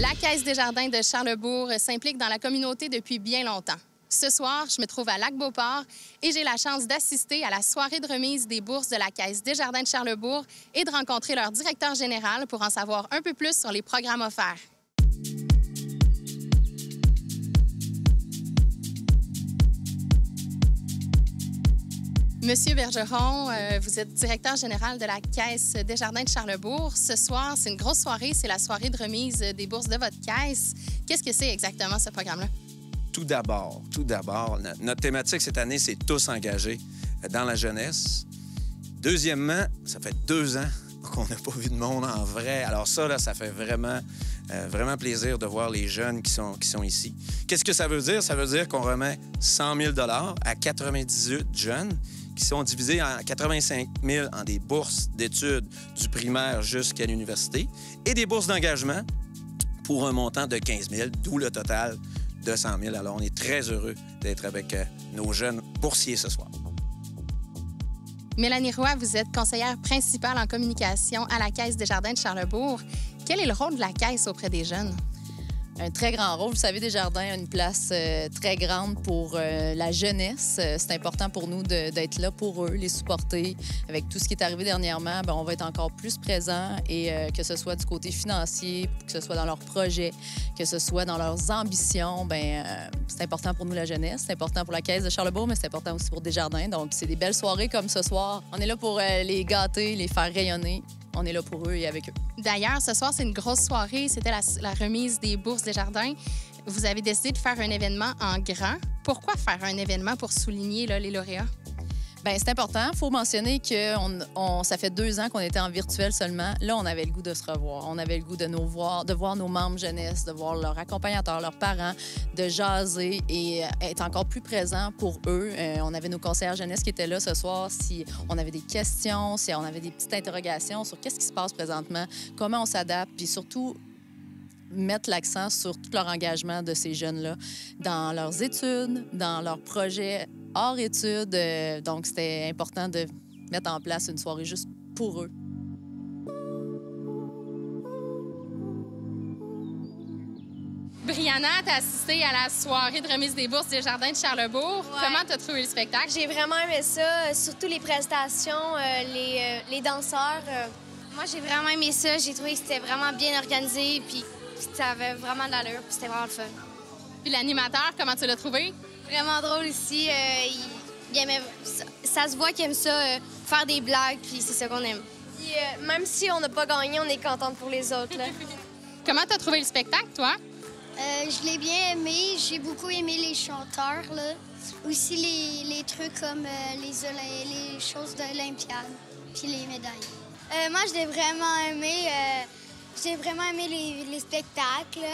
La Caisse Desjardins de Charlesbourg s'implique dans la communauté depuis bien longtemps. Ce soir, je me trouve à Lac-Beauport et j'ai la chance d'assister à la soirée de remise des bourses de la Caisse Desjardins de Charlesbourg et de rencontrer leur directeur général pour en savoir un peu plus sur les programmes offerts. Monsieur Bergeron, vous êtes directeur général de la Caisse Desjardins de Charlesbourg. Ce soir, c'est une grosse soirée, c'est la soirée de remise des bourses de votre caisse. Qu'est-ce que c'est exactement, ce programme-là? Tout d'abord, notre thématique cette année, c'est tous engagés dans la jeunesse. Deuxièmement, ça fait 2 ans qu'on n'a pas vu de monde en vrai. Alors ça, là, ça fait vraiment plaisir de voir les jeunes qui sont ici. Qu'est-ce que ça veut dire? Ça veut dire qu'on remet 100 000 $ à 98 jeunes qui sont divisés en 85 000 en des bourses d'études du primaire jusqu'à l'université et des bourses d'engagement pour un montant de 15 000, d'où le total de 100 000. Alors, on est très heureux d'être avec nos jeunes boursiers ce soir. Mélanie Roy, vous êtes conseillère principale en communication à la Caisse Desjardins de Charlesbourg. Quel est le rôle de la Caisse auprès des jeunes? Un très grand rôle. Vous savez, Desjardins a une place très grande pour la jeunesse. C'est important pour nous d'être là pour eux, les supporter. Avec tout ce qui est arrivé dernièrement, bien, on va être encore plus présents et que ce soit du côté financier, que ce soit dans leurs projets, que ce soit dans leurs ambitions, bien, c'est important pour nous, la jeunesse. C'est important pour la Caisse de Charlesbourg, mais c'est important aussi pour Desjardins. Donc, c'est des belles soirées comme ce soir. On est là pour les gâter, les faire rayonner. On est là pour eux et avec eux. D'ailleurs, ce soir, c'est une grosse soirée. C'était la remise des bourses Desjardins. Vous avez décidé de faire un événement en grand. Pourquoi faire un événement pour souligner là, les lauréats? Bien, c'est important. Il faut mentionner que ça fait 2 ans qu'on était en virtuel seulement. Là, on avait le goût de se revoir. On avait le goût de voir nos membres jeunesse, de voir leurs accompagnateurs, leurs parents, de jaser et être encore plus présent pour eux. On avait nos conseillères jeunesse qui étaient là ce soir. Si on avait des questions, si on avait des petites interrogations sur qu'est-ce qui se passe présentement, comment on s'adapte, puis surtout mettre l'accent sur tout leur engagement de ces jeunes-là dans leurs études, dans leurs projets hors études. Donc, c'était important de mettre en place une soirée juste pour eux. Brianna, t'as assisté à la soirée de remise des bourses Desjardins de Charlesbourg. Ouais. Comment t'as trouvé le spectacle? J'ai vraiment aimé ça, surtout les prestations, les danseurs. Moi, j'ai vraiment aimé ça. J'ai trouvé que c'était vraiment bien organisé, puis ça avait vraiment de l'allure, puis c'était vraiment le fun. Puis l'animateur, comment tu l'as trouvé? Vraiment drôle ici. Il aimait, ça se voit qu'il aime ça, faire des blagues, puis c'est ça qu'on aime. Puis, même si on n'a pas gagné, on est contente pour les autres. Là. Comment t'as trouvé le spectacle, toi? Je l'ai bien aimé. J'ai beaucoup aimé les chanteurs, là. Aussi les trucs comme les choses d'Olympiade, puis les médailles. Moi, je l'ai vraiment aimé. J'ai vraiment aimé les spectacles.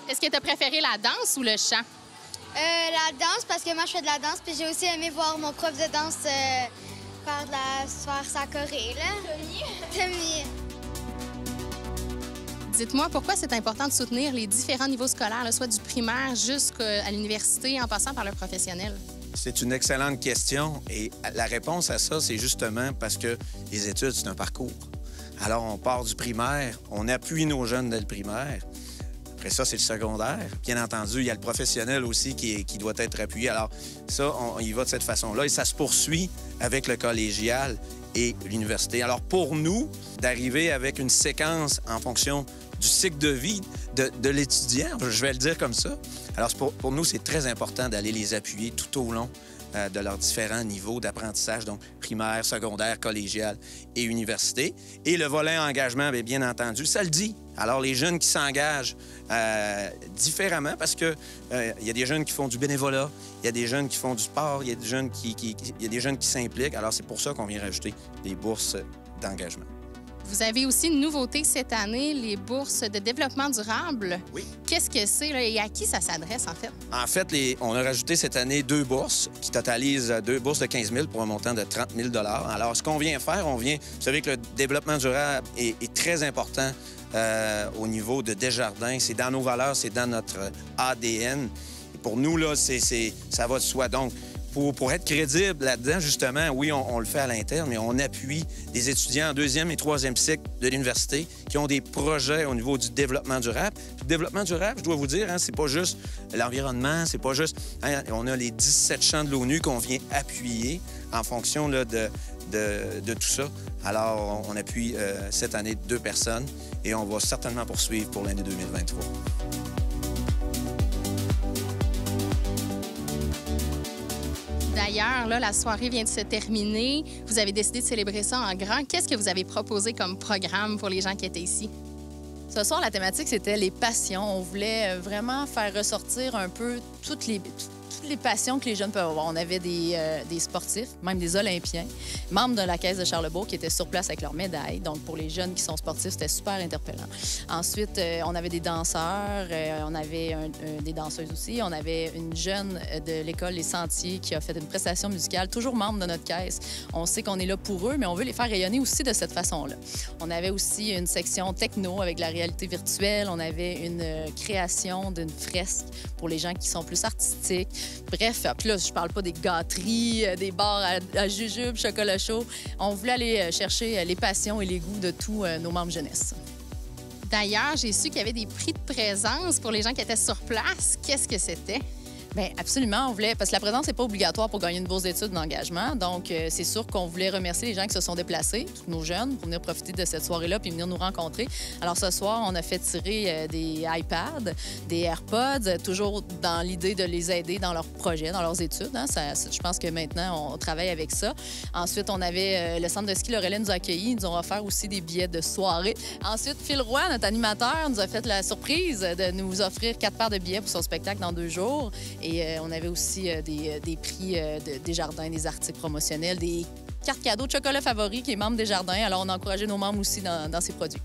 Est-ce que t'as préféré la danse ou le chant? La danse, parce que moi, je fais de la danse. Puis j'ai aussi aimé voir mon prof de danse faire sa choré, là. Tommy. Dites-moi, pourquoi c'est important de soutenir les différents niveaux scolaires, là, soit du primaire jusqu'à l'université, en passant par le professionnel? C'est une excellente question et la réponse à ça, c'est justement parce que les études, c'est un parcours. Alors, on part du primaire, on appuie nos jeunes dès le primaire. Après ça, c'est le secondaire. Bien entendu, il y a le professionnel aussi qui doit être appuyé. Alors, ça, on y va de cette façon-là et ça se poursuit avec le collégial et l'université. Alors, pour nous, d'arriver avec une séquence en fonction du cycle de vie de l'étudiant, je vais le dire comme ça. Alors, pour nous, c'est très important d'aller les appuyer tout au long de leurs différents niveaux d'apprentissage, donc primaire, secondaire, collégial et université. Et le volet engagement, bien entendu, ça le dit. Alors, les jeunes qui s'engagent différemment, parce que il y a des jeunes qui font du bénévolat, il y a des jeunes qui font du sport, il y a des jeunes qui s'impliquent. Alors, c'est pour ça qu'on vient rajouter les bourses d'engagement. Vous avez aussi une nouveauté cette année, les bourses de développement durable. Oui. Qu'est-ce que c'est là, et à qui ça s'adresse, en fait? En fait, on a rajouté cette année 2 bourses qui totalisent 2 bourses de 15 000 pour un montant de 30 000 $. Alors, ce qu'on vient faire, vous savez que le développement durable est très important au niveau de Desjardins. C'est dans nos valeurs, c'est dans notre ADN. Et pour nous, là, ça va de soi. Donc, pour être crédible là-dedans, justement, oui, on le fait à l'interne, mais on appuie des étudiants en 2e et 3e cycle de l'université qui ont des projets au niveau du développement durable. Puis, le développement durable, je dois vous dire, hein, c'est pas juste l'environnement, c'est pas juste... Hein, on a les 17 champs de l'ONU qu'on vient appuyer en fonction là, de tout ça. Alors, on appuie cette année 2 personnes et on va certainement poursuivre pour l'année 2023. D'ailleurs, là, la soirée vient de se terminer. Vous avez décidé de célébrer ça en grand. Qu'est-ce que vous avez proposé comme programme pour les gens qui étaient ici? Ce soir, la thématique, c'était les passions. On voulait vraiment faire ressortir un peu toutes les passions que les jeunes peuvent avoir. On avait des sportifs, même des Olympiens, membres de la Caisse de Charlebourg qui étaient sur place avec leurs médailles. Donc, pour les jeunes qui sont sportifs, c'était super interpellant. Ensuite, on avait des danseurs, on avait des danseuses aussi. On avait une jeune de l'école Les Sentiers qui a fait une prestation musicale, toujours membre de notre caisse. On sait qu'on est là pour eux, mais on veut les faire rayonner aussi de cette façon-là. On avait aussi une section techno avec la réalité virtuelle. On avait une création d'une fresque pour les gens qui sont plus artistiques. Bref, puis là, je parle pas des gâteries, des bars à jujubes, chocolat chaud. On voulait aller chercher les passions et les goûts de tous nos membres jeunesse. D'ailleurs, j'ai su qu'il y avait des prix de présence pour les gens qui étaient sur place. Qu'est-ce que c'était? Bien, absolument, on voulait... Parce que la présence n'est pas obligatoire pour gagner une bourse d'études d'engagement. Donc, c'est sûr qu'on voulait remercier les gens qui se sont déplacés, tous nos jeunes, pour venir profiter de cette soirée-là puis venir nous rencontrer. Alors, ce soir, on a fait tirer des iPads, des AirPods, toujours dans l'idée de les aider dans leurs projets, dans leurs études. Hein. Je pense que maintenant, on travaille avec ça. Ensuite, on avait le centre de ski Lorelais nous a accueillis. Ils nous ont offert aussi des billets de soirée. Ensuite, Phil Roy, notre animateur, nous a fait la surprise de nous offrir 4 paires de billets pour son spectacle dans 2 jours. Et on avait aussi des prix des jardins, des articles promotionnels, des cartes cadeaux de chocolat favori qui est membre des jardins. Alors, on a encouragé nos membres aussi dans ces produits.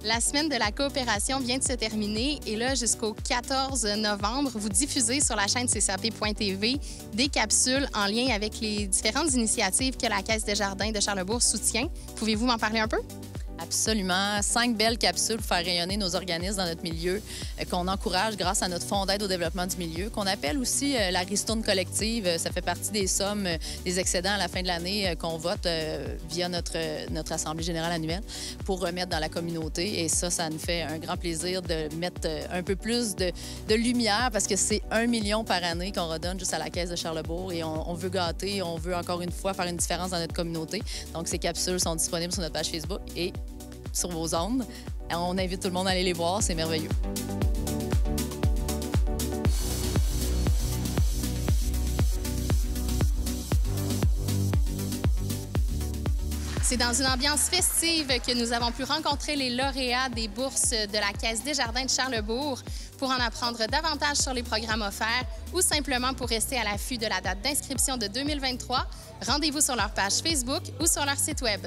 La semaine de la coopération vient de se terminer et là, jusqu'au 14 novembre, vous diffusez sur la chaîne ccap.tv des capsules en lien avec les différentes initiatives que la Caisse des jardins de Charlebourg soutient. Pouvez-vous m'en parler un peu? Absolument. 5 belles capsules pour faire rayonner nos organismes dans notre milieu, qu'on encourage grâce à notre fonds d'aide au développement du milieu, qu'on appelle aussi la ristourne collective. Ça fait partie des sommes, des excédents à la fin de l'année qu'on vote via notre Assemblée générale annuelle pour remettre dans la communauté. Et ça nous fait un grand plaisir de mettre un peu plus de lumière parce que c'est 1 million par année qu'on redonne juste à la Caisse de Charlebourg et on veut gâter, on veut encore une fois faire une différence dans notre communauté. Donc, ces capsules sont disponibles sur notre page Facebook et sur vos ondes. On invite tout le monde à aller les voir, c'est merveilleux. C'est dans une ambiance festive que nous avons pu rencontrer les lauréats des bourses de la Caisse des jardins de Charlebourg. Pour en apprendre davantage sur les programmes offerts ou simplement pour rester à l'affût de la date d'inscription de 2023, rendez-vous sur leur page Facebook ou sur leur site Web.